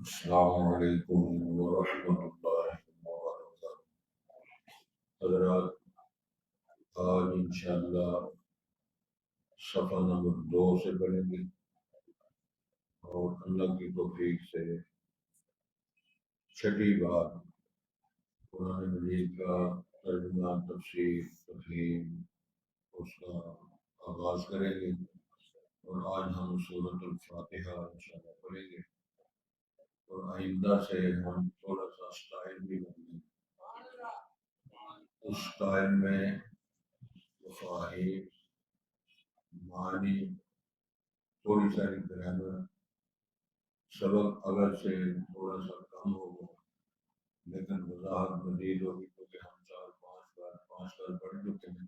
السلام علیکم ورحمۃ اللہ وبرکاتہ حضرات، آج انشاءاللہ صفحہ نمبر 2 سے پڑھیں گے اور اللہ کی توفیق سے چھٹی بار قرآن مجید کا ترجمہ، تفسیر، تفہیم اس کا آغاز کریں گے اور آج ہم سورۃ الفاتحہ انشاءاللہ پڑھیں گے اور آئندہ سے ہم تھوڑا سا اسٹائل بھی لیں گے۔ اس اسٹائل میں مفاہیم، معنی، تھوڑی ساری گرامر، سبق اگر سے تھوڑا سا کم ہوگا لیکن وضاحت مزید ہوگی کیونکہ ہم 4 5 بار پڑھ چکے ہیں۔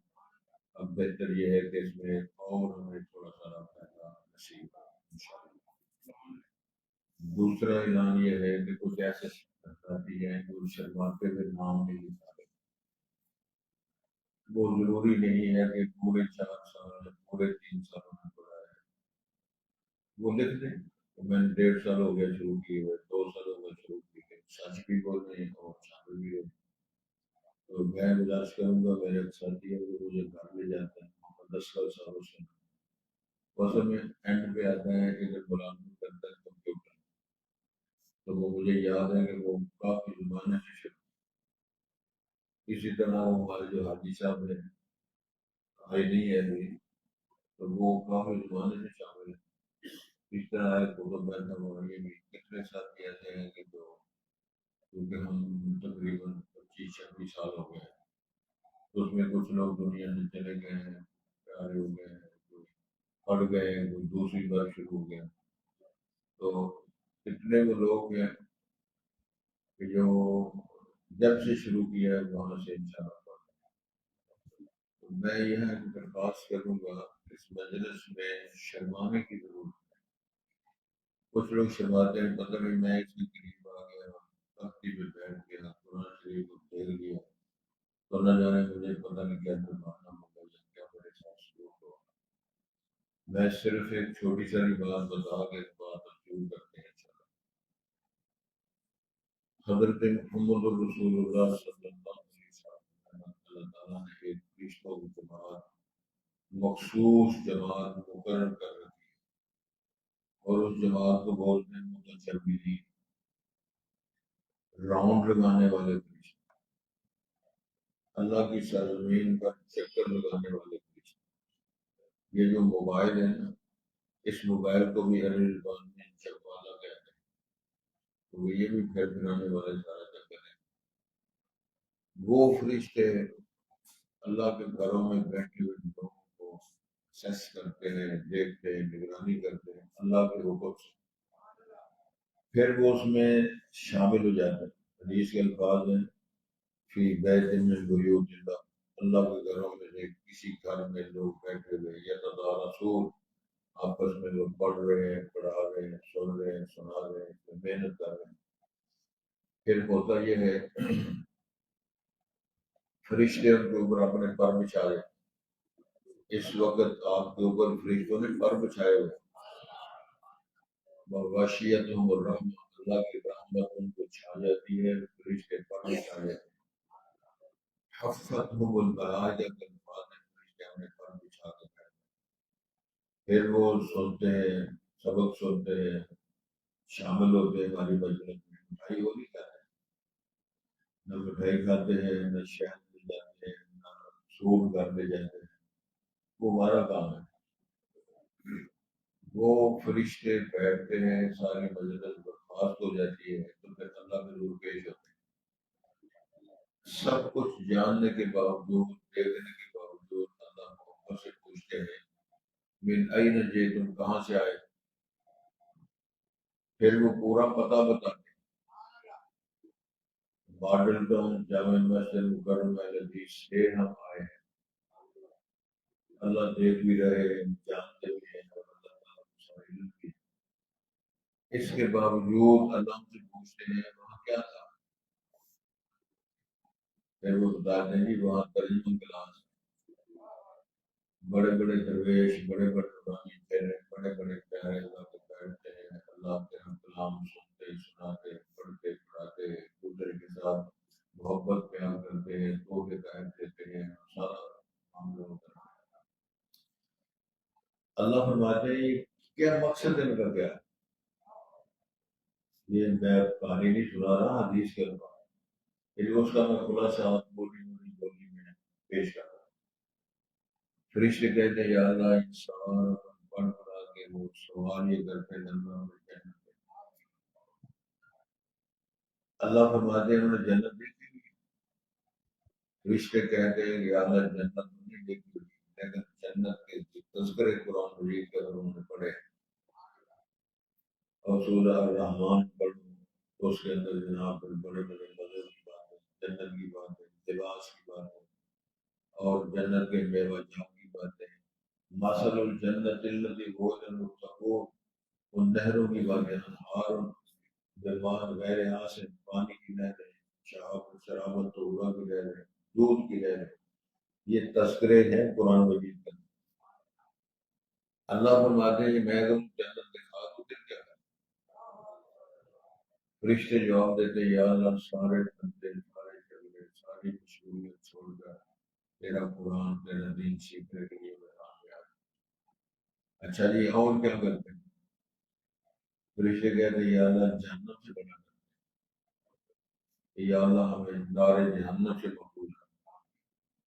اب بہتر یہ ہے کہ اس میں اور ہمیں تھوڑا سا فائدہ نصیب ہو انشاءاللہ۔ دوسرا اعلان یہ ہے کہ کچھ ایسے ساتھی ہیں جو شرماتے ہوئے نام نہیں لکھا رہے۔ وہ ضروری نہیں ہے کہ پورے 4 سال پورے 3 سالوں میں پڑھا ہے، وہ لکھ دیں کہ میں نے 1.5 سال ہو گیا شروع کیے ہوئے، 2 سال ہو گئے شروع کیے، سچ بھی بول رہے ہیں اور شامل بھی ہو۔ تو میں گزارش کروں گا، میرے ایک ساتھی ہے وہ مجھے گھر لے جاتے ہیں 10 سالوں سے، بس میں اینڈ پہ آتا ہے کہ جب غلامی کرتا ہے کمپیوٹر، تو وہ مجھے یاد ہے کہ وہ کافی زمانے سے شروع۔ اسی طرح وہ ہمارے جو حاجی صاحب ہیں، آئی نہیں ہے ابھی، تو وہ کافی زمانے سے شامل ہیں۔ اس طرح ہے فوٹو بیٹھا ہوا، یہ بھی کتنے ساتھی ایسے ہیں کہ جو، کیونکہ ہم تقریباً 25 26 سال ہو گئے ہیں، تو اس میں کچھ لوگ دنیا سے چلے گئے ہیں، پیارے ہو گئے ہیں، کوئی پڑھ گئے ہیں، کوئی دوسری بار شروع ہو گیا۔ تو اتنے وہ لوگ ہیں کہ جو جب سے شروع کیا ہے وہاں سے انشاءاللہ پڑھ۔ تو میں یہ درخواست کروں گا، اس مجلس میں شرمانے کی ضرورت ہے۔ کچھ لوگ شرماتے ہیں، پتہ نہیں میں اس کے قریب آ گیا، تختی پہ بیٹھ گیا، قرآن شریف کو پھیر لیا، تو نہ جانے مجھے پتہ نہیں کیا جرمانہ ہوگا یا کیا میرے ساتھ سلوک ہوگا۔ میں صرف ایک چھوٹی ساری بات بتا کے اس بات کو شروع کرتے ہیں انشاءاللہ۔ حضرت محمد رسول اللہ صلی اللہ علیہ وسلم، اللہ تعالیٰ نے ایک فرشتوں کی جماعت، مخصوص جماعت مقرر کر رکھی ہے، اور اس جماعت کو بولتے ہیں متشبیہین، راؤنڈ لگانے والے فرشتے، اللہ کی سرزمین پر چکر لگانے والے فرشتے۔ یہ جو موبائل ہے نا، اس موبائل کو بھی عربی زبان میں چکوالا کہتے ہیں، تو یہ بھی پھر پھرانے والے سارا چکر ہے۔ وہ فرشتے اللہ کے گھروں میں بیٹھے ہوئے لوگوں کو سیس کرتے ہیں، دیکھتے ہیں، نگرانی کرتے ہیں اللہ کے حکم سے، پھر وہ اس میں شامل ہو جاتے ہیں۔ حدیث کے الفاظ ہیں فی بیت من بیوت اللہ، اللہ کے گھروں میں سے کسی گھر میں لوگ بیٹھے ہوئے، یتدارسون، آپس میں لوگ پڑھ رہے ہیں، پڑھا رہے ہیں، سن رہے ہیں، سنا رہے ہیں، محنت کر رہے ہیں۔ پھر ہوتا یہ ہے فرشتے ان کے اوپر اپنے پر بچھا دیں۔ اس وقت آپ کے اوپر فرشتوں نے پر بچھائے ہوئے، وغشیتہم الرحمہ، اللہ کی رحمت ان کو چھا جاتی ہے، فرشتے پر بچھا جاتے ہیں۔ حفتہم الملائکہ، فرشتے اپنے پر بچھا کے بیٹھتے ہیں۔ پھر وہ سنتے ہیں، سبق سنتے ہیں، شامل ہوتے ہیں ہماری مجلس میں۔ مٹھائی وہ نہیں کھاتے، نہ مٹھائی کھاتے ہیں، نہ شہد لے جاتے ہیں، نہ سور گھر لے جاتے ہیں، وہ ہمارا کام ہے۔ وہ فرشتے بیٹھتے ہیں، ساری مجلس برخاست ہو جاتی ہے، تو پھر اللہ کے حضور پیش ہوتے ہیں۔ سب کچھ جاننے کے باوجود، دیکھنے کے باوجود اللہ محبت سے پوچھتے ہیں من این جئتم، کہاں سے آئے؟ پھر وہ پورا پتہ بتاتے ہیں، ماڈل ٹاؤن جامع مسجد مکرمہ حدیث سے ہم آئے ہیں۔ اللہ دیکھ بھی رہے ہیں، جانتے بھی ہیں، اور اللہ تعالیٰ کو ساری علم بھی ہے۔ اس کے باوجود اللہ سے پوچھتے ہیں وہاں کیا تھا؟ پھر وہ بتاتے ہیں جی وہاں ترجمہ کلاس، بڑے بڑے درویش، بڑے بڑے نورانی چہرے، بڑے بڑے پیارے اللہ کے بیٹھتے ہیں، اللہ کے ہم کلام سنتے بولتے سناتے پڑھتے پڑھاتے دوسرے کے ساتھ محبت پیار کرتے ہیں تو کے قائم دیتے ہیں سارا معاملہ ہوتا ہے. اللہ فرماتے ہیں کیا مقصد ان کا کیا ہے. یہ میں کہانی نہیں سنا رہا حدیث کے الفاظ لیکن اس کا میں خلاصہ بولی میں پیش کر رہا ہوں. فرشتے کہتے ہیں یا اللہ انسان پڑھ پڑھا کے وہ سوال یہ کرتے ہیں اللہ فرماتے ہیں انہوں نے جنت دیکھی ہوئی. فرشتے کہتے ہیں یا اللہ جنت نہیں دیکھی ہوئی لیکن جنت کے تذکرے قرآن مجید کے اگر انہوں نے پڑھے اور سورہ الرحمن پڑھوں تو اس کے اندر جناب بڑے بڑے مزے کی بات ہے جنت کی بات ہے لباس کی بات ہے اور جنت کے بیوہ جات کی بات ہے. مثل الجنت التي وعد المتقون ان نہروں کی بات ہے انہار بیمان غیر آسن پانی کی نہریں شرابت طورہ کی نہریں دودھ کی نہریں یہ تذکرے ہیں قرآن مجید کے. اللہ فرماتے ہیں میں اگر جنت دکھا تو پھر کیا ہے. فرشتے جواب دیتے یا اللہ سارے بندے سارے جھگڑے ساری مشغولیت چھوڑ کر تیرا قرآن تیرا دین سیکھنے کے لیے میدان میں آ. اچھا جی اور کیا کرتے ہیں. فرشتے کہتے ہیں یا اللہ جہنم سے بنا یا اللہ ہمیں نار جہنم سے محفوظ کر.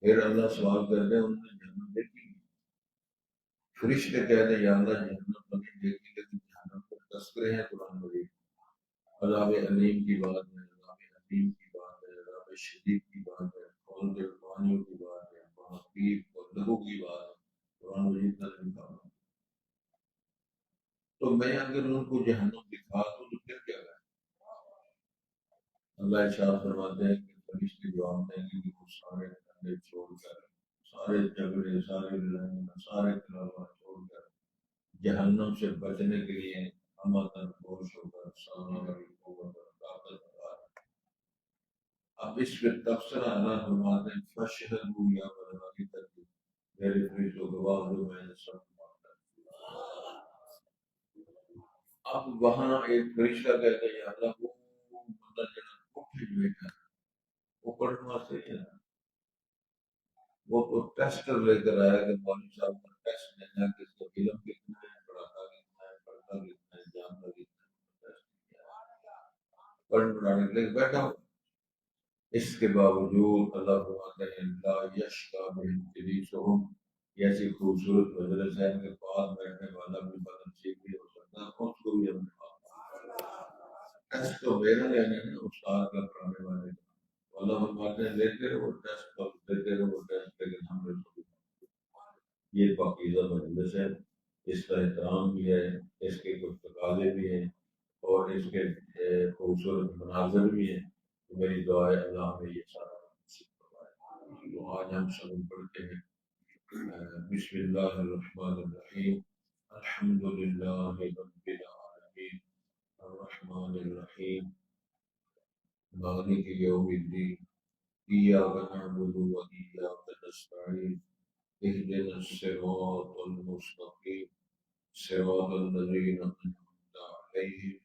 پھر اللہ سوال کرتے ہیں انہوں نے جہنم دیکھی. فرشتے کہتے ہیں یا اللہ جہنم تو نہیں دیکھی لیکن جہنم پر تذکرے ہیں قرآن مجید. عذاب علیم کی بات ہے عذاب حکیم کی بات ہے عذاب شدید کی بات ہے کھول کے پانیوں کی بات ہے محقیق اور لہو کی بات ہے قرآن مجید کا لکھا. تو میں اگر ان کو جہنم دکھا دوں تو پھر کیا ہے. اللہ ارشاد فرماتے ہیں کہ فرشتے جواب دیں گے کہ وہ سارے دھندے چھوڑ کر سارے جھگڑے سارے لڑائیاں سارے تلوار چھوڑ کر جہنم سے بچنے کے لیے ہمت ہوش ہو کر ساری قوت اور طاقت لگا. اب اس پہ تبصرہ اللہ فرماتے ہیں فشہدوا یا ملائکتی میرے فرشتوں گواہ دو میں نے سب معاملہ. اب وہاں ایک فرشتہ کہتا ہے یا اللہ وہ بندہ جنت کو بھیج بیٹھا ہے وہ پڑھنے واسطے ہے وہ تو ٹیسٹر لے کر آیا کہ مولوی صاحب کا ٹیسٹ لینا ہے کہ اس کا علم کتنا ہے پڑھاتا کتنا ہے پڑھتا کتنا ہے جانتا کتنا ہے پڑھ پڑھانے کے لیے بیٹھا ہو. اس کے باوجود اللہ فرماتے ہیں لا یشقا بہم جلیسہم ایسی خوبصورت مجلس ہے ان کے پاس بیٹھنے والا بھی بدنصیب بھی ہو سکتا ہے اس کو بھی ہم ٹیسٹ تو میرا لینا ہے استاد کا پڑھانے والے کا. اللہ فرماتے ہیں لیتے رہو ٹیسٹ دیتے رہو ٹیسٹ لیکن ہم نے یہ پاکیزہ مجلس ہے اس کا احترام بھی ہے اس کے کچھ تقاضے بھی ہیں اور اس کے خوبصورت مناظر بھی ہیں. میری دعا ہے اللہ ہمیں یہ سارا نصیب فرمائے. تو آج ہم سب پڑھتے ہیں بسم اللہ الرحمن الرحیم الحمد للہ رب العالمین الرحمن الرحیم مالک یوم الدین ایاک نعبد و ایاک نستعین اهدنا الصراط المستقیم صراط الذین انعمت علیہم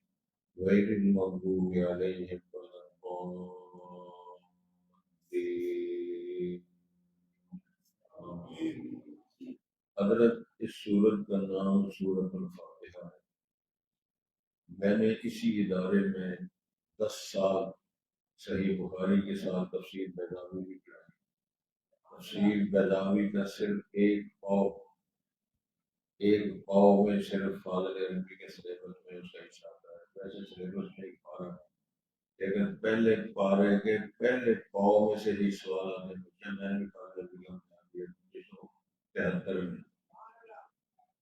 غیر المغضوب علیہم ولا الضالین. حضرت اس سورت کا نام سورت الفاتحہ ہے. میں نے اسی ادارے میں 10 سال صحیح بخاری کے ساتھ تفسیر بیضاوی بھی پڑھائی. تفسیر بیضاوی کا صرف ایک پاؤ میں صرف فاضل عربی کے سلیبس میں اس کا حصہ آتا ہے. ویسے سلیبس میں ایک پارہ ہے لیکن پہلے پارے کے پہلے پاؤ میں سے ہی سوال آنے لگے. میں نے فاضل عربی کا 1973 میں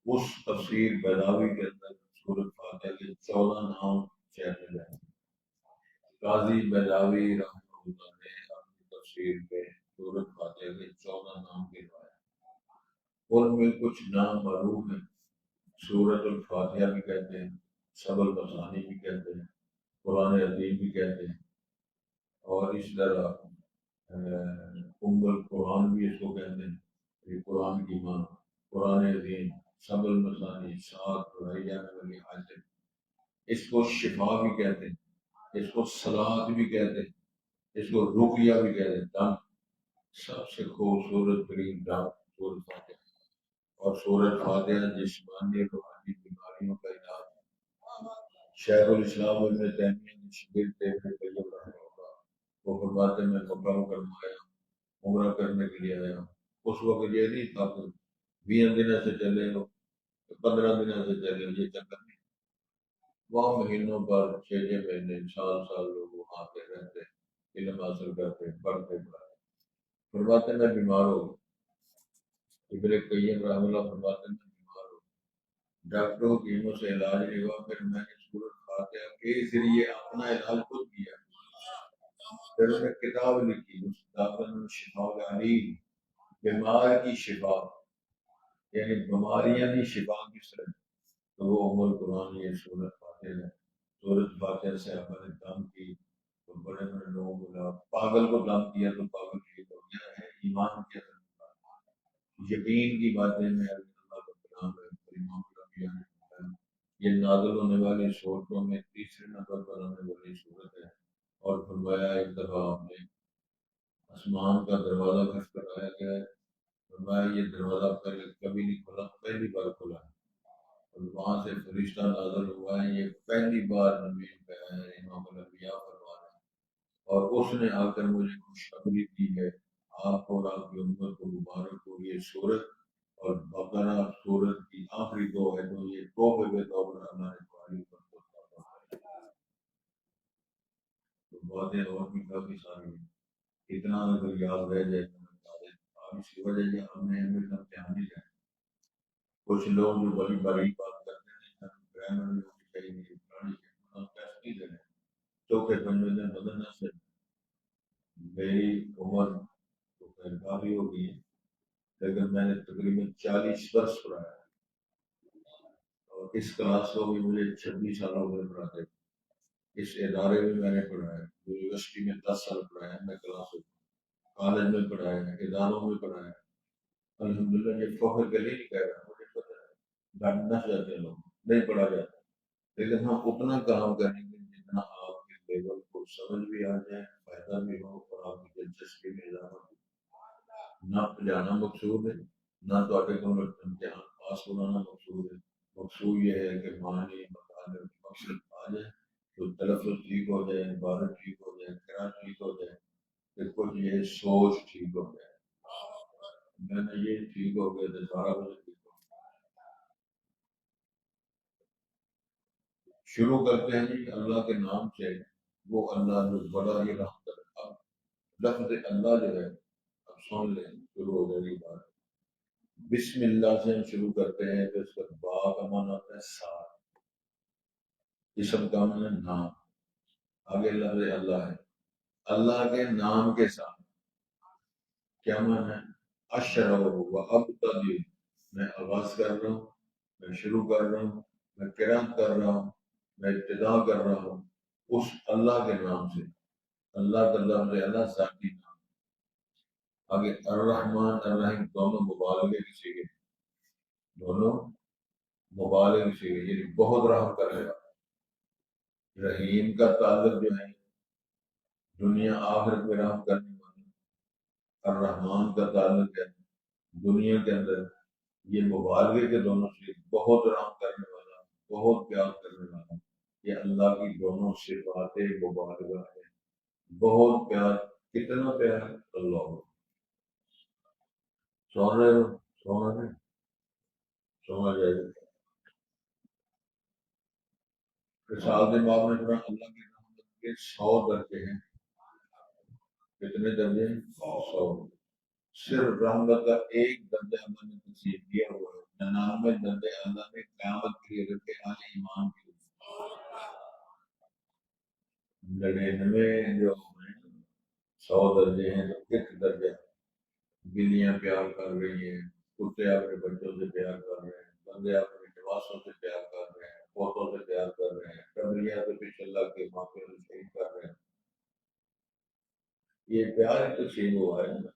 اس تفسیر بیضاوی کے اندر سورۃ فاتحہ کے 14 نام شامل ہیں. قاضی بیضاوی رحمہ اللہ نے اپنی تفسیر میں سورۃ فاتحہ کے 14 نام گنوائے. ان میں کچھ نام معروف ہیں. سورۃ الفاتحہ بھی کہتے ہیں سب المثانی بھی کہتے ہیں قرآن عظیم بھی کہتے ہیں اور اس طرح ام القرآن بھی اس کو کہتے ہیں. یہ قرآن کی ماں قرآن عظیم سب المثانی ساتھ پڑھائی جانے والی حاجت اس کو شفا بھی کہتے ہیں، اس کو صلاح بھی کہتے ہیں، اس کو رقیہ بھی کہتے ہیں۔ دم سب سے خوبصورت ترین دم سورۃ فاتحہ، اور سورۃ فاتحہ جسمانی روحانی بیماریوں کا علاج ہے۔ شیخ الاسلام ابن تیمیہ نے شبیر تھے ابن قیم رحمہ اللہ، وہ فرماتے میں مکہ مکرمہ آیا، عمرہ کرنے کے لیے آیا، اس وقت یہ نہیں تھا کہ 20 دنوں سے چلے ہو، 15 دنوں سے چلے ہو، یہ چکر نہیں۔ وہاں مہینوں پر 6 مہینے سال لوگ وہاں پہ رہتے، علم حاصل کرتے، پڑھتے پڑھاتے۔ فرماتے میں بیمار ہو گیا، ابن قیم رحمہ اللہ فرماتے میں بیمار ہو گیا، ڈاکٹروں حکیموں سے علاج نہیں ہوا، پھر میں نے سورۃ فاتحہ کے ذریعے اپنا علاج خود کیا۔ پھر انہوں نے کتاب لکھی، اس کتاب کا نام شفا العلیل، بیمار کی شفا، یعنی بیماریاں نہیں شفا کس طرح۔ تو وہ ام القرآن یہ سورۃ فاتحہ ہے۔ سورۃ فاتحہ سے ہمارے دم کی، تو بڑے بڑے لوگوں کو پاگل کو دم کیا تو پاگل ٹھیک ہو گیا ہے، ایمان کے اثر یقین کی باتیں میں اللہ کا کلام ہے، امام الانبیاء نے فرمایا، یہ نازل ہونے والی صورتوں میں تیسرے نمبر پر آنے والی صورت ہے۔ اور فرمایا ایک دفعہ ہم نے آسمان کا دروازہ کھٹکھٹایا گیا ہے، فرمایا یہ دروازہ پہلے کبھی نہیں کھلا، پہلی بار کھلا ہے، اور وہاں سے فرشتہ نازل ہوا ہے، یہ پہلی بار زمین پہ آیا ہے، امام الانبیاء فرما رہے ہیں، اور اس نے آ کر مجھے خوشخبری دی ہے، آپ اور آپ کی امت کو مبارک ہو یہ سورت، اور بقرہ سورت کی آخری دو ہے تو یہ توحفے کے طور پر اللہ نے تمہاری پر تو باتیں اور بھی کافی ساری ہیں، اتنا اگر یاد رہ جائے تو میں بتا دیتا ہوں۔ اس کی وجہ یہ ہم نے ہمیشہ دھیان نہیں رہا، کچھ لوگ جو بڑی بڑی بات کرتے ہیں گرامر میں ہونی چاہیے، پرانی ٹیسٹ نہیں دینے، چوکھے پنجے میں بدلنا سے میری عمر تو خیر کافی ہو گئی ہے، لیکن میں نے تقریباً 40 برس پڑھایا، اور اس کلاس کو بھی مجھے 26 سال ہو گئے پڑھاتے، اس ادارے میں میں نے پڑھایا، یونیورسٹی میں 10 سال پڑھایا، میں کلاس کالج میں پڑھایا، اداروں میں پڑھایا، الحمدللہ۔ یہ فخر کے لیے نہیں کہہ رہا، مجھے پتہ ہے ڈانٹنا چاہتے ہیں لوگ، نہیں پڑھا جاتا، لیکن ہم اتنا کام کریں گے جتنا آپ کے لیول کو سمجھ بھی آ جائے، فائدہ بھی ہو، اور آپ کی دلچسپی میں اضافہ ہو۔ نہ جانا مقصود ہے، نہ تو امتحان پاس ہونا مقصود ہے، مقصود یہ ہے کہ معنی مطالب مقصد آ جائے، تو تلفظ ٹھیک ہو جائے، عبارت ٹھیک ہو جائے، قرآن ٹھیک ہو جائے، پھر کچھ یہ سوچ ٹھیک ہو جائے، میں نے یہ ٹھیک ہو گیا تو سارا کچھ ٹھیک ہو گیا۔ شروع کرتے ہیں جی اللہ کے نام سے، وہ اللہ جو بڑا ہی رحم کرے۔ اب لفظ اللہ جو ہے اب سن لیں، شروع ہو جائے گی بات۔ بسم اللہ سے ہم شروع کرتے ہیں تو اس کا با کا معنی ہوتا ہے ساتھ، اسم کا معنی ہے نام، آگے لفظ اللہ ہے، اللہ کے نام کے ساتھ کیا معنی ہے؟ اشرع و ابتدی، میں آغاز کر رہا ہوں، میں شروع کر رہا ہوں، میں قرات کر رہا ہوں، میں ابتدا کر رہا ہوں اس اللہ کے نام سے۔ اللہ کا لفظ ہے اللہ ذاتی نام۔ آگے الرحمن الرحیم دونوں مبالغے کی صیغے، دونوں مبالغے کی صیغے، یعنی بہت رحم کرے گا۔ رحیم کا تعلق جو ہے دنیا آخرت میں رحم کرنے والا، الرحمن کا تعلق ہے دنیا کے اندر، یہ مبالغے کے دونوں سے، بہت رحم کرنے والا، بہت پیار کرنے والا، یہ اللہ کی دونوں صفات مبالغہ ہے۔ بہت پیار، کتنا پیار؟ اللہ۔ سن رہے ہو؟ سونا نہیں سونا جائے گا۔ مثال دماغ میں پڑا، اللہ کی رحمت کے 100 درجے ہیں، کتنے درجے ہیں؟ 100۔ صرف رحمت کا ایک درجہ اللہ نے تصیب کیا ہوا ہے، 99 درجے اللہ نے قیامت کے لیے رکھے اہل ایمان کے لیے۔ 99 جو ہیں 100 درجے ہیں، تو ایک درجہ بلیاں پیار کر رہی ہیں، کتے اپنے بچوں سے پیار کر رہے ہیں، بندے اپنے لباسوں سے پیار کر رہے ہیں، پوتوں سے پیار کر رہے ہیں، کبریا سے پیچھے اللہ کے معافی سے شہید کر رہے ہیں۔ یہ پیار ہی تو چھین ہوا ہے نا۔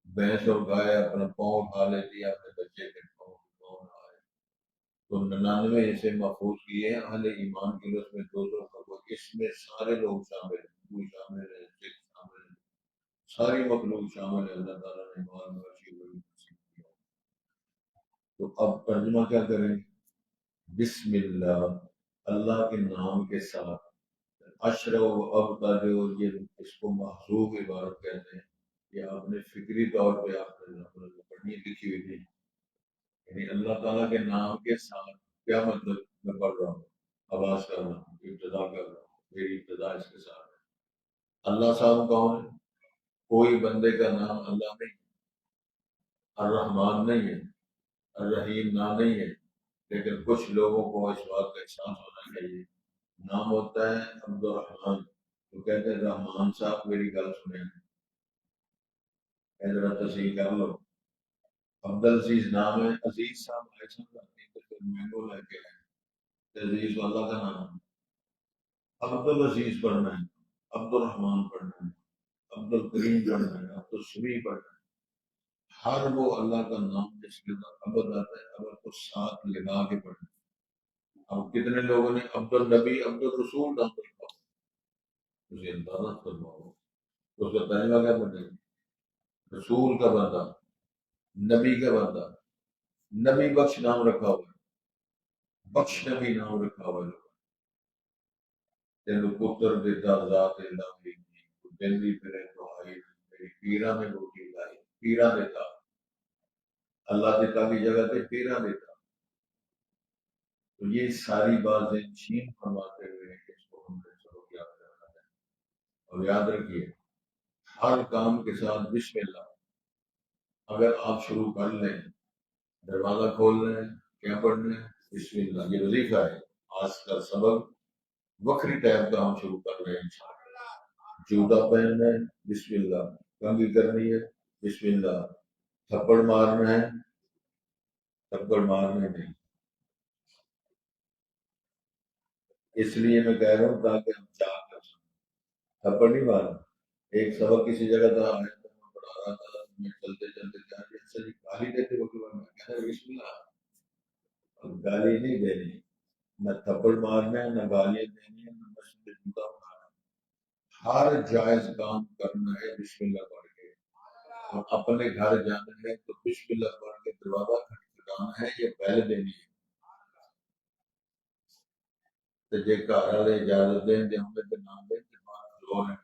بھینس اور گائے اپنا پاؤں اٹھا لیتی ہے اپنے بچے کے پاؤں نہ آئے، تو 99 اسے محفوظ کیے ہیں اہل ایمان کے لیے، اس میں 200 کا وہ، اس میں سارے لوگ شامل ہیں، ہندو شامل ہے، سکھ شامل ہے، ساری مخلوق شامل ہے، اللہ تعالیٰ نے ایمان میں اچھی بڑی نصیب کیا۔ تو اب ترجمہ کیا کریں؟ بسم اللہ، اللہ کے نام کے ساتھ، اشر و ابتر، یہ اس کو محذوف عبارت کہتے ہیں، یہ آپ نے فکری طور پہ آپ نے پڑھنی لکھی ہوئی تھی، یعنی اللہ تعالیٰ کے نام کے ساتھ کیا مطلب؟ میں پڑھ رہا ہوں، آواز کر رہا ہوں، ابتدا کر رہا ہوں، میری ابتدا اس کے ساتھ ہے۔ اللہ صاحب کون ہے؟ کوئی بندے کا نام اللہ نہیں، الرحمن نہیں ہے، الرحیم نام نہیں ہے، لیکن کچھ لوگوں کو اس بات کا احساس ہونا چاہیے، نام ہوتا ہے عبد الرحمان، تو کہتے ہیں رحمان صاحب میری گل سنیں، ذرا تصحیح کر لو، عبد العزیز نام ہے، عزیز صاحب ایسا کرتے ہیں تو پھر مینگو لے کے آئے، عزیز اللہ کا نام، عبد العزیز پڑھنا ہے، عبد الرحمان پڑھنا ہے، عبد الکریم پڑھنا ہے، عبد السمی پڑھنا ہے، ہر وہ اللہ کا نام جس کے اندر عبد آتا ہے، عبد کو ساتھ لگا کے پڑھنا ہے۔ اب کتنے لوگوں نے عبد النبی عبد الرسول نام رکھا، اسے اندازہ فرماؤ، تو اس کا پہلا کیا بنے گا؟ رسول کا بندہ، نبی کا بندہ، نبی بخش نام رکھا ہوا ہے، بخش نبی نام رکھا ہوا ہے، تینو پتر دیتا ذات الہی دی، دلی پھرے تو آئی، میری پیرا میں روٹی لائی، پیرا دیتا، اللہ دیتا کی جگہ پہ پیرا دیتا۔ تو یہ ساری باتیں چھین فرماتے ہوئے اس کو ہم نے سبق یاد کرنا ہے، اور یاد رکھیے ہر کام کے ساتھ بسم اللہ، اگر آپ شروع کر لیں، دروازہ کھول رہے ہیں، کیا پڑھنا ہے؟ بسم اللہ، یہ وظیفہ ہے۔ آج کا سبق وکری ٹائپ کا ہم شروع کر رہے ہیں، جوتا پہننا ہے بسم اللہ، کنگھی کرنی ہے بسم اللہ، تھپڑ مارنا ہے، تھپڑ مارنے نہیں، اس لیے میں کہہ رہا ہوں تاکہ ہم چاہ کر سکیں، تھپڑ نہیں مارنا۔ ایک سبق کسی جگہ تھا، آیا تھا، میں پڑھا رہا تھا، میں چلتے چلتے جا رہی اچھا جی گالی دیتے وقت میں کہہ رہا بسم اللہ، اب گالی نہیں دینی، نہ تھپڑ مارنا ہے، نہ گالیاں دینی ہے، نہ مسجد میں جوتا مارنا ہے، ہر جائز کام کرنا ہے بسم اللہ پڑھ کے، اور اپنے گھر جانا ہے تو بسم اللہ پڑھ کے دروازہ کھٹکھٹانا ہے یا بیل دینی ہے، تو جے گھر والے اجازت دیں دے ہمیں تو نام دیں کہ بات جو ہے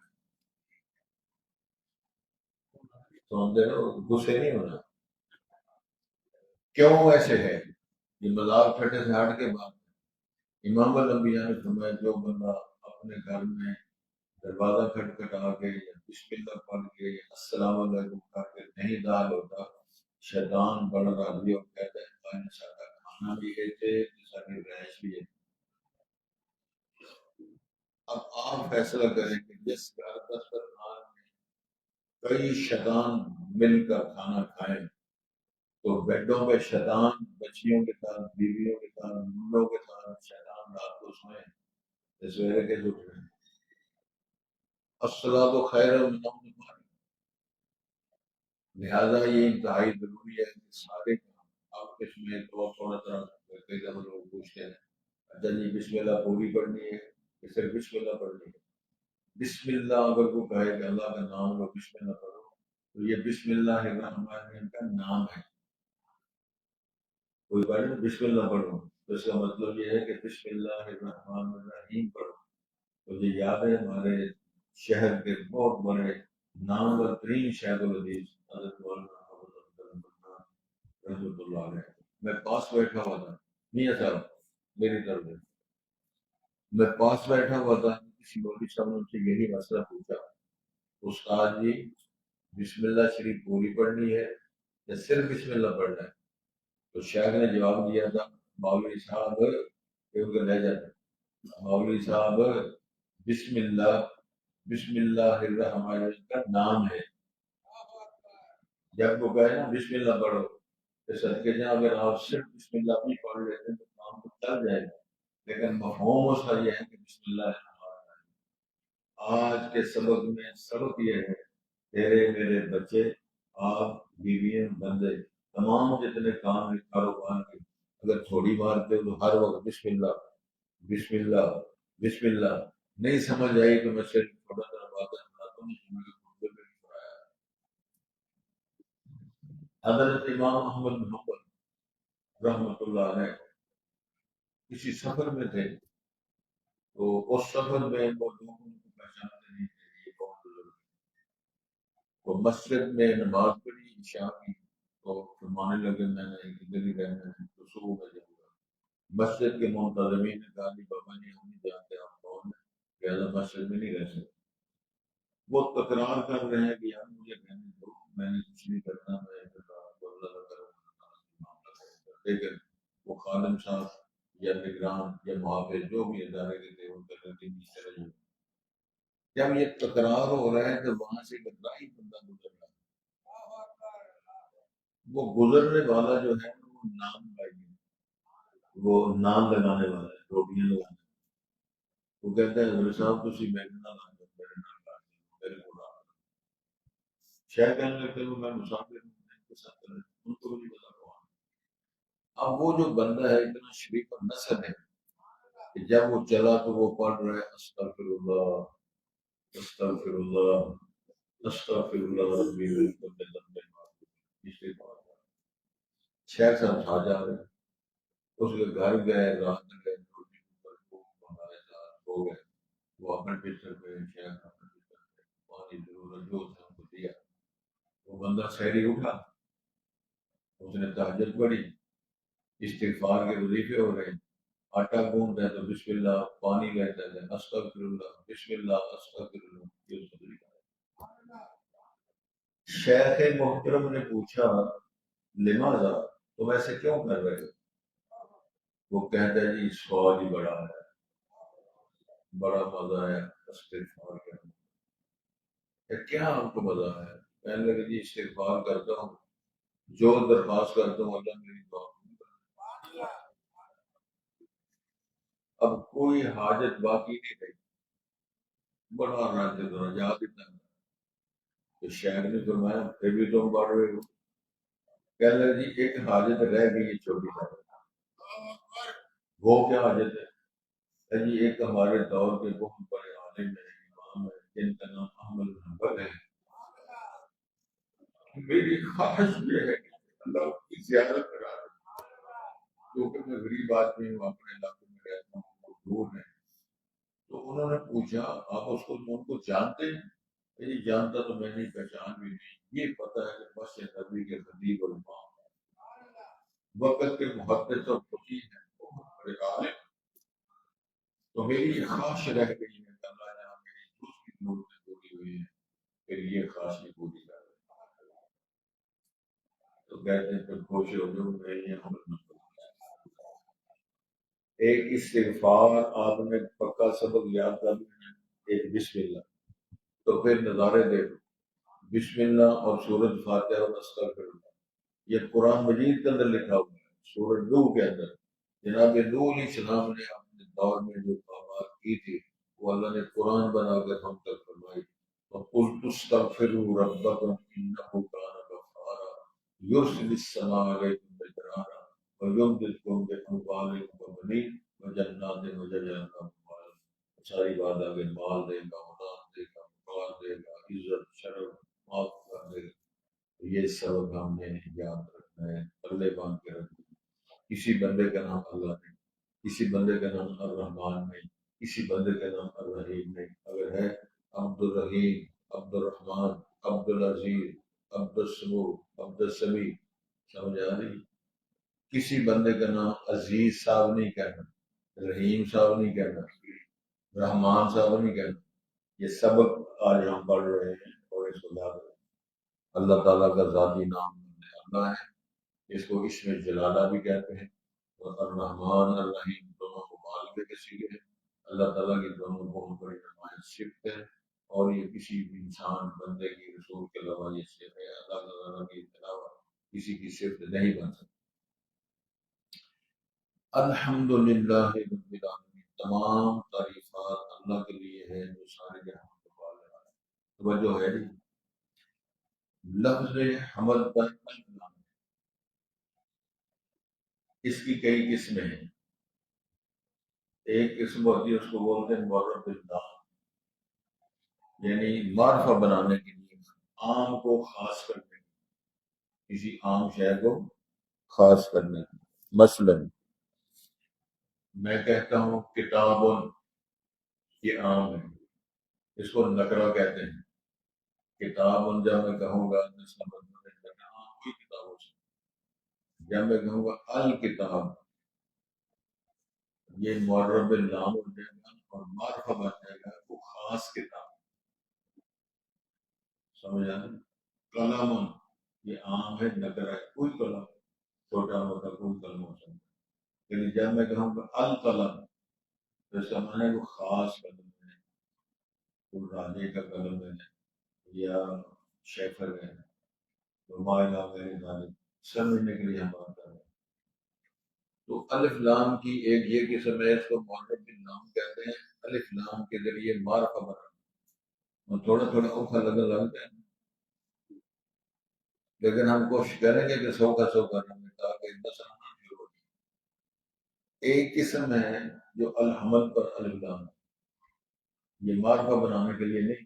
تو ہم دے غصے نہیں ہونا، کیوں ایسے ہے؟ یہ مذاق پھٹے سے ہٹ کے بات ہے۔ امام الانبیاء نے فرمایا جو بندہ اپنے گھر میں دروازہ کھٹکھٹا کے یا بسم اللہ پڑھ کے یا السلام علیکم کر کے نہیں دال ہوتا، شیطان بڑا راضی اور کہتا ہے میں نے سارا کھانا بھی ہے تھے ساری رہائش بھی ہے۔ اب آپ فیصلہ کریں کہ جس گھر دسترخوان میں کئی شیطان مل کر کھانا کھائیں تو بیڈوں پہ شیطان بچیوں کے ساتھ، بیویوں کے ساتھ، منڈوں کے ساتھ شیطان رات کو سوئیں، سویرے کے اٹھ رہے ہیں، الصلاۃ خیر من النوم، لہذا یہ انتہائی ضروری ہے کہ سارے کام آپ اس میں تھوڑا طرح کئی دفعہ لوگ پوچھتے ہیں اچھا جی بسم اللہ پوری پڑھنی ہے کہ صرف بسم اللہ پڑھنی ہے؟ بسم اللہ اگر کو کہے کہ اللہ کا نام لو بسم اللہ پڑھو تو یہ بسم اللہ الرحمن الرحیم کا نام ہے، کوئی پڑھے بسم اللہ پڑھو تو اس کا مطلب یہ ہے کہ بسم اللہ الرحمن الرحیم پڑھو۔ مجھے یاد ہے ہمارے شہر کے بہت بڑے نامور ترین شیخ الحدیث حضرت مولانا رحمۃ اللہ علیہ، میں پاس بیٹھا ہوا تھا، میاں صاحب میری طرف سے، میں پاس بیٹھا ہوا تھا، کسی مولوی صاحب نے ان سے یہی مسئلہ پوچھا استاد جی بسم اللہ شریف پوری پڑھنی ہے یا صرف بسم اللہ پڑھنا ہے؟ تو شیخ نے جواب دیا تھا مولوی صاحب کیونکہ لے جاتے مولوی صاحب بسم اللہ الرحمن الرحیم کا نام ہے، جب وہ کہے نا بسم اللہ پڑھو تو صدقے جاں اگر آپ صرف بسم اللہ بھی پڑھ لیتے تو کام تو چل جائے گا، لیکن مفہوم اس کا یہ ہے کہ بسم اللہ الرحمن الرحیم۔ آج کے سبق میں سبق یہ ہے تیرے میرے بچے، آپ، بیویاں، بندے، تمام جتنے کام ہیں کاروبار کے، اگر تھوڑی مارتے ہو تو ہر وقت بسم اللہ بسم اللہ بسم اللہ نہیں سمجھ آئی تو میں صرف تھوڑا سا بات بتاتا ہوں جو میرے خطبے میں بھی پڑھایا۔ حضرت امام احمد بن حنبل رحمۃ اللہ علیہ کسی سفر میں تھے، تو اس سفر میں وہ لوگوں کو پہچانتے نہیں تھے یہ کون بزرگ ہے۔ وہ مسجد میں نماز پڑھی عشاء کی، تو فرمانے لگے میں نے ادھر ہی رہنا ہے تو صبح میں جاؤں گا۔ مسجد کے منتظمین نے کہا کہ بابا جی ہم نہیں جانتے آپ کون ہیں، لہٰذا مسجد میں نہیں رہ سکتے۔ وہ تکرار کر رہے ہیں کہ یار مجھے رہنے دو، میں نے کچھ نہیں کرنا، میں آپ کو اللہ کروں گا۔ لیکن وہ خادم صاحب یا نگران یا محافظ جو بھی ادارے کے تھے وہ کہہ رہے تھے اس طرح ہی۔ جب یہ تکرار ہو رہا ہے تو وہاں سے ایک رائی بندہ گزر رہا ہے، وہ گزرنے والا جو ہے وہ نام لگانے، وہ نام لگانے والا ہے، روٹیاں لگانے۔ وہ کہتا ہے حضرت صاحب تسی میرے نال آ جاؤ، میرے نال آ جاؤ، میرے کو آ جاؤ۔ شہر کہنے لگتے ہیں میں مسافر ہوں، میں ان کے ساتھ رہتا ہوں، ان کو نہیں پتا کون۔ اب وہ جو بندہ ہے اتنا شریف اور نصب ہے کہ جب وہ چلا تو وہ پڑھ رہا ہے استغفر اللہ استغفر اللہ استغفر اللہ ربی من کل ذنب معصوم، استغفار۔ شہر صاحب سا جا رہے ہیں، اس کے گھر گئے، رات گئے، روٹی پر منگائے، ہو گئے۔ وہ اپنے بستر پہ، شہر اپنے بستر پہ، پانی ضرورت جو تھا ان کو دیا۔ وہ بندہ سحری اٹھا، اس نے تہجد پڑھی، استغفار کے وظیفے ہو رہے ہیں، آٹا گوندتا ہے تو بسم اللہ، پانی لیتا ہے استغفر اللہ بسم اللہ استغفر اللہ، یہ اس کا طریقہ ہے۔ شیخ محترم نے پوچھا لماذا، تم ایسے کیوں کر رہے ہو؟ وہ کہتا ہے جی سوال ہی بڑا ہے، بڑا مزہ ہے استغفار کرنے میں۔ کیا آپ کو مزہ ہے؟ کہنے لگے جی استغفار کرتا ہوں، جو درخواست کرتا ہوں اللہ میری دعا قبول کرتا ہے۔ اب کوئی حاجت باقی نہیں رہی، بڑا رنج درجات اتنا۔ تو شہر نے فرمایا پھر بھی تم پڑھ رہے ہو؟ کہنے لگے جی ایک حاجت رہ گئی ہے چھوٹی سی، وہ کیا حاجت ہے؟ جی ایک ہمارے دور کے بہت بڑے عالم ہے، امام ہے، جن کا نام احمد بن حنبل ہے، میری خواہش یہ ہے کہ اللہ کی زیارت کرا دے، کیونکہ میں غریب آدمی ہوں، اپنے علاقے میں رہتا ہوں، وہ دور ہے۔ تو انہوں نے پوچھا آپ اس کو ان کو جانتے ہیں؟ یہ جانتا تو میں نہیں، پہچان بھی نہیں، یہ پتہ ہے کہ مسجد نبی کے خطیب اور امام وقت کے محدث اور فقیہ ہیں، بہت بڑے عالم۔ تو میری یہ خواہش رہ گئی ہے کہ اللہ نے میری دوسری ضرورتیں پوری ہوئی ہیں، پھر یہ خواہش بھی پوری کر دے۔ تو کہتے ہیں پھر خوش ہو جو میں یہ عمل نہ کروں۔ ایک استغفار آپ نے پکا سبق یاد کر لیا، ایک بسم اللہ، تو پھر نظارے دیکھو، بسم اللہ اور سورۃ فاتحہ اور استغفر اللہ، یہ قرآن مجید کے اندر لکھا ہوا ہے، سورۃ نوح کے اندر۔ جناب نوح علیہ السلام نے اپنے دور میں جو بات کی تھی وہ اللہ نے قرآن بنا کر ہم تک فرمائی۔ وَقُلْتُ اسْتَغْفِرُوا رَبَّكُمْ إِنَّهُ كَانَ غَفَّارًا يُرْسِلِ السَّمَاءَ عَلَيْكُمْ مِدْرَارًا وَيُمْدِدْكُم بِأَمْوَالٍ وَبَنِينَ وَجَنَّاتٍ وَيَجْعَلْ لَكُمْ جَنَّاتٍ۔ ساری بات آگے، مال دے گا، اولاد دے گا، مقام دے گا، عزت شرف معاف کر دے گا۔ یہ سبق ہم نے یاد رکھنا ہے، پلے باندھ کے رکھنا ہے۔ کسی بندے کا نام اللہ نہیں، کسی بندے کا نام الرحمان نہیں، کسی بندے کا نام الرحیم نہیں۔ اگر ہے عبد الرحیم، عبد الرحمان، عبد العزیز، عبد الصبور، عبد السمی، سمجھ آ رہی؟ کسی بندے کا نام عزیز صاحب نہیں کہنا، رحیم صاحب نہیں کہنا، رحمان صاحب نہیں کہنا۔ یہ سبق آج ہم پڑھ رہے ہیں اور اس کو یاد رکھیں۔ اللہ تعالیٰ کا ذاتی نام اللہ ہے، اس کو اسم جلالہ بھی کہتے ہیں، اور الرحمن الرحیم دونوں مبالغے کے صیغے ہیں۔ اللہ تعالیٰ کی دونوں بہت بڑی نمایاں صفت ہے، اور یہ کسی بھی انسان بندے کی رسول کے علاوہ یہ صفت ہے، اللہ تعالیٰ کے علاوہ کسی کی صفت نہیں بن سکتی۔ الحمدللہ رب العالمین، تمام تعریفات اللہ کے لیے ہے جو سارے جہاں کو پالنے والا ہے۔ توجہ ہے جی، لفظ حمد پر اس کی کئی قسمیں ہیں. ایک قسم ہوتی ہے اس کو بولتے ہیں معرب بالنام، یعنی معرفہ بنانے کے لیے، عام کو خاص کرنے کی، کسی عام شے کو خاص کرنے کی. مثلا میں کہتا ہوں کتاب، یہ عام ہے، اس کو نکرہ کہتے ہیں. کتاب جب میں کہوں گا تو اس کا مطلب ہے کہ عام کوئی کتاب ہو سکتی. جب میں کہوں گا الکتاب، یہ معرب بالنام ہو جائے گا اور معرفہ بن جائے گا وہ خاص کتاب. سمجھا؟ قلم، یہ عام ہے، نکرہ ہے، کوئی قلم، چھوٹا موٹا کوئی قلم ہو سکتا ہے. لیکن جب میں کہوں گا القلم تو اس کا معنی ہے وہ خاص قلم ہے، وہ راجے کا قلم ہے یا شیفر ہے، تو مائلہ میرے ذالک سمجھنے کے لیے ہم بات کر رہے ہیں. تو الف لام کی ایک یہ قسم ہے، اس کو معرب بالنام کہتے ہیں. الف لام کے ذریعے معرفہ بنا اور تھوڑا تھوڑا اوکھا لگا لگتا ہے، لیکن ہم کوشش کریں گے کہ سو کا سو کرنا ہے تاکہ مسئلہ نہ شروع ہو جائے. ایک قسم ہے جو الحمد پر الف لام ہے، یہ معرفہ بنانے کے لیے نہیں،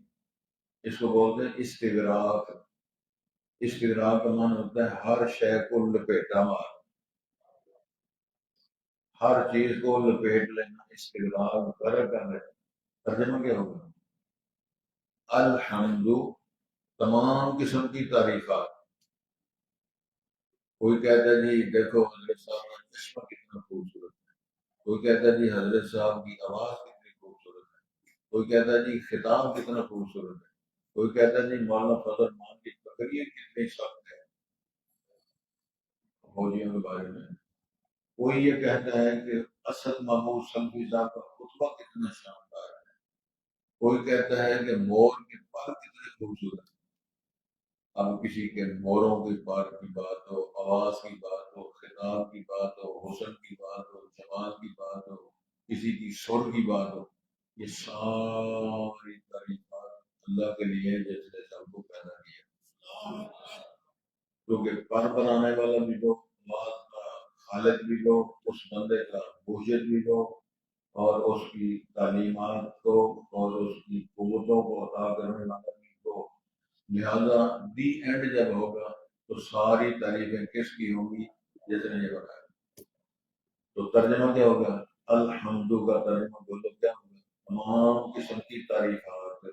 اس کو بولتے ہیں استغراق. استغراق کا معنی ہوتا ہے ہر شے کو لپیٹا مار، ہر چیز کو لپیٹ لینا، استغراق غرق کر لینا. ترجمہ کیا ہوگا؟ الحمد، تمام قسم کی تعریفات. کوئی کہتا ہے جی دیکھو حضرت صاحب کا چشمہ کتنا خوبصورت ہے، کوئی کہتا ہے جی حضرت صاحب کی آواز کتنی خوبصورت ہے، کوئی کہتا ہے جی خطاب کتنا خوبصورت ہے، کوئی کہتا ہے جی مولانا فضل مان کی تقریر کتنی سخت ہے فوجیوں کے بارے میں. کوئی یہ کہتا ہے کہ اسد محمود سلفی صاحب کا خطبہ کتنا شاندار ہے. کوئی کہتا ہے کہ مور کے پر کتنے خوبصورت ہے. اب کسی کے موروں کے پر کی بات ہو، آواز کی بات ہو، خطاب کی بات ہو، حسن کی بات ہو، جمال کی بات ہو، کسی کی سر کی بات ہو، یہ ساری تعریفات اللہ کے لیے جس نے سب کو پیدا کیا. کیونکہ پر بنانے والا بھی لو، آواز کا خالق بھی لو، اس بندے کا بوجھت بھی لو، اور اس کی تعلیمات کو اور اس کی قوتوں کو عطا کرنے والا بھی لو. لہذا دی اینڈ جب ہوگا تو ساری تعریفیں کس کی ہوں گی؟ جس نے یہ بتایا. تو ترجمہ کیا ہوگا؟ الحمد کا ترجمہ بولو کیا ہوگا؟ تمام قسم کی تعریفات.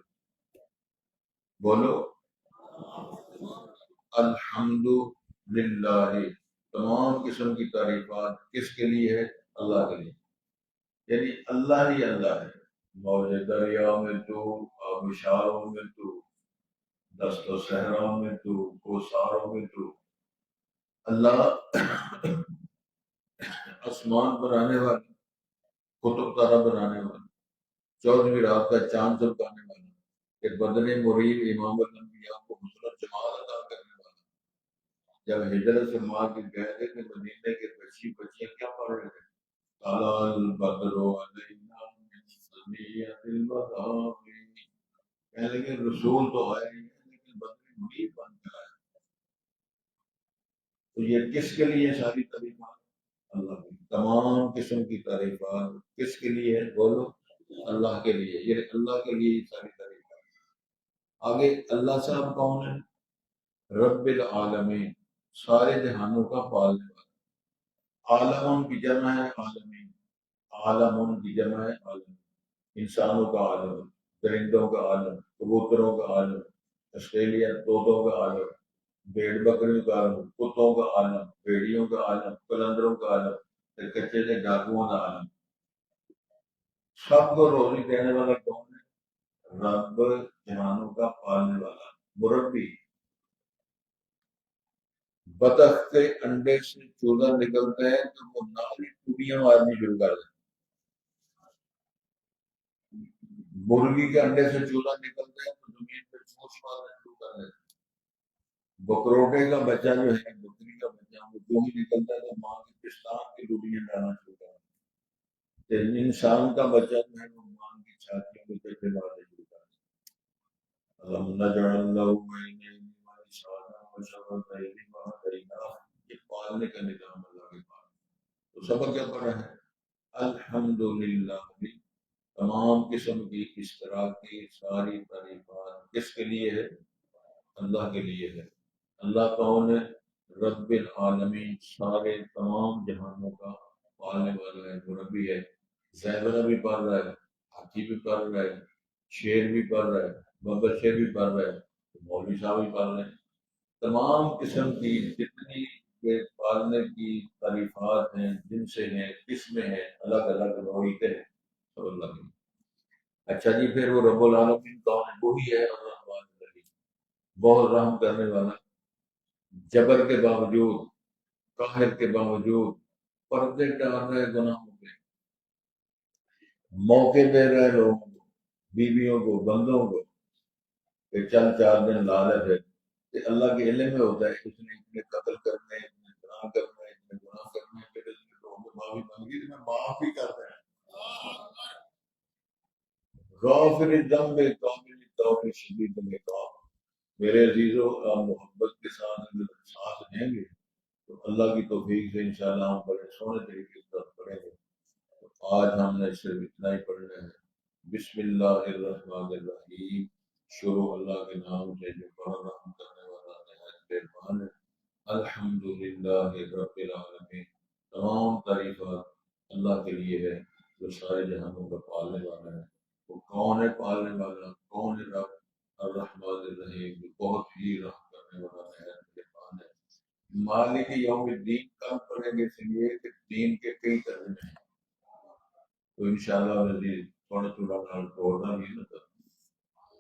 بولو الحمد للہ، تمام قسم کی تعریفات کس کے لیے ہے؟ اللہ کے لیے. یعنی اللہ ہی اللہ ہے. موج دریا میں تو، آبشاروں میں تو، دست و صحراؤں میں تو، کوساروں میں تو. اللہ آسمان بنانے والا، قطب تارہ بنانے والا، 14ویں رات کا چاند چمکانے والا، کہ بدن مرید امام الانبیاء کو حسن و جمال عطا کرنے والا. جب ہجرت سے ماں کے گئے تھے کہ مدینے کے بچیاں کیا پڑھ رہے تھے؟ کالا البدر علینا من ثنیۃ الوداع. کہنے لگے رسول تو ہے ہی ہے لیکن بدر منیر بن کر آئے. تو یہ کس کے لیے ساری تعریفات؟ اللہ کی. تمام قسم کی تعریفات کس کے لیے ہے؟ بولو اللہ کے لیے. یہ اللہ کے لیے ساری تعریفات. آگے اللہ صاحب کون ہے؟ رب العالمین، سارے جہانوں کا پالنے والا. عالمون کی جمع ہے عالمین، عالمون کی جمع ہے عالم. انسانوں کا عالم، درندوں کا عالم، کبوتروں کا عالم، آسٹریلین طوطوں کا عالم، بھیڑ بکریوں کا عالم، کتوں کا عالم، بھیڑیوں کا عالم، قلندروں کا عالم، کچے سے ڈاکوؤں کا عالم. سب کو روزی دینے والا کون ہے؟ رب جہانوں کا پالنے والا. مربی. بطخ کے انڈے سے چوزا نکلتا ہے تو وہ ناری ٹوٹیاں مارنی شروع کر دیتا. مرغی کے انڈے سے چوزا نکلتا ہے تو زمین پہ چوچ مارنا شروع کر دیتا. بکروٹے کا بچہ جو ہے، بکری کا بچہ، وہ جو ہی نکلتا ہے تو ماں کے پستان کی ٹوٹیاں ڈالنا شروع کر دیتا. انسان کا بچہ جو ہے وہ ماں کی چھاتیوں کے پیچھے مارنا شروع کر دیتا. اللهم نجعل له عينين ولسانا وشفتين وهديناه. یہ پالنے کا نظام اللہ کے پاس. تو سبق کیا پڑھا ہے؟ الحمدللہ، تمام قسم کی اشتراک کی ساری تعریفات کس کے لیے ہے؟ اللہ کے لیے ہے۔ اللہ کون ہے؟ رب العالمین، سارے تمام جہانوں کا پالنے والا ہے، جو ربی ہے۔ زیورہ بھی پڑھ رہا ہے، ہاتھی بھی پڑھ رہا ہے، شیر بھی پڑھ رہا ہے، ببر شیر بھی پڑھ رہا ہے، مولوی صاحب بھی پڑھ رہے ہیں۔ تمام قسم کی جتنی کے پالنے کی تعریفات ہیں، جن سے ہیں، کس میں ہیں، الگ الگ نوعیتیں ہیں، سب اللہ کی۔ اچھا جی، پھر وہ رب العالمین کون ہے؟ وہی ہے الرحمن الرحیم، بہت رحم کرنے والا، جبر کے باوجود، قہر کے باوجود پردے ڈال رہے گناہوں پہ، موقع دے رہے لوگوں کو، بیویوں کو، بندوں کو، کہ چل 4 دن لالچ ہے کہ اللہ کے علم میں ہوتا ہے اس نے اتنے قتل کرنے، اتنے گناہ کرنے، اتنے گناہ کرنے، پھر اس نے لوگوں کو معافی مانگی تو میں معاف بھی کر دیں۔ غافر الذنب قابل التوب شدید العقاب۔ میرے عزیزوں، آپ محبت کے ساتھ اگر ساتھ دیں گے تو اللہ کی توفیق سے انشاءاللہ ہم بڑے سونے طریقے سے پڑھیں گے۔ تو آج ہم نے صرف اتنا ہی پڑھنا ہے۔ بسم اللہ الرحمن الرحیم، شروع اللہ کے نام سے جو بڑا رحم کرنے والا نہایت مہربان ہے۔ الحمدللہ رب العالمین، تمام تعریفات اللہ کے لیے ہے جو سارے جہانوں کا پالنے والا ہے۔ وہ کون ہے پالنے والا؟ کون ہے رب؟ الرحمن الرحیم، جو بہت ہی رحم کرنے والا نہایت مہربان ہے۔ مالک یوم الدین کل پڑھیں گے، اس لیے کہ دین کے کئی ترجمے ہیں، تو انشاءاللہ عزیز تھوڑا تھوڑا نال توڑنا بھی ہے نا،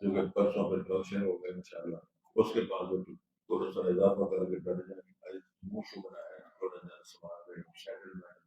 جو کہ پرسوں پہ فنکشن ہو گیا انشاءاللہ، اس کے بعد وہ تھوڑا سا اضافہ کر کے ڈر جائیں گے، منہ شو بنایا ہے، تھوڑا سا سوال ہے شیڈل میں